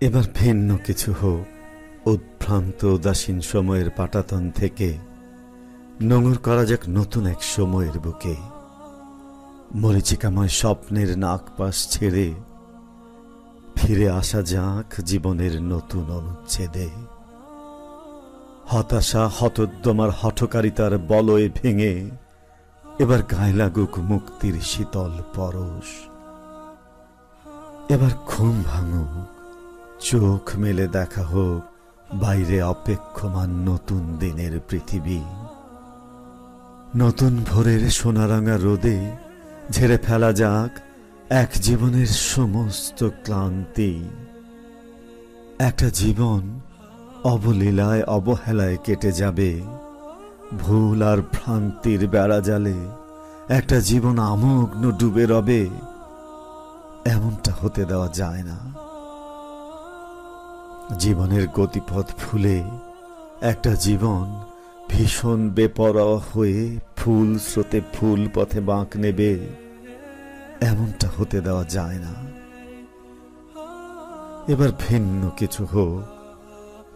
এবার ভিন্ন কিছু হোক। উদ্ভ্রান্ত উদাসীন সময়ের পাটাতন থেকে নোঙর করা যাক নতুন এক সময়ের বুকে। মরীচিকাময় স্বপ্নের নাগপাশ ছেড়ে ফিরে আসা যাক জীবনের নতুন অনুচ্ছেদে। হতাশা হতোদ্যমার হঠকারিতার বলয় ভেঙে এবার গায়ে লাগুক মুক্তির শীতল পরশ। এবার ঘুম ভাঙুক, চোখ মেলে দেখা হোক বাইরে অপেক্ষমান নতুন দিনের পৃথিবী। নতুন ভোরের সোনারাঙা রোদে ঝেড়ে ফেলা যাক এক জীবনের সমস্ত ক্লান্তি। একটা জীবন অবলীলায় অবহেলায় কেটে যাবে, ভুল আর ভ্রান্তির বেড়াজালে একটা জীবন আমগ্ন ডুবে রবে। এমনটা হতে দেওয়া যায় না। জীবনের গতিপথ ভুলে একটা জীবন ভীষণ বেপরোয়া হয়ে ফুল স্রোতে ফুল পথে বাঁক নেবে। এমনটা হতে দেওয়া যায় না। এবার ভিন্ন কিছু হোক।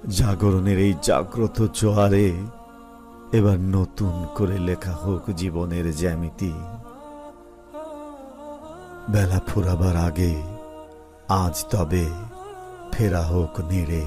জাগরণের এই জাগ্রত জোয়ারে এবার নতুন করে লেখা হোক জীবনের জ্যামিতি। বেলা ফুরাবার আগে আজ তবে ফেরা হোক নীড়ে।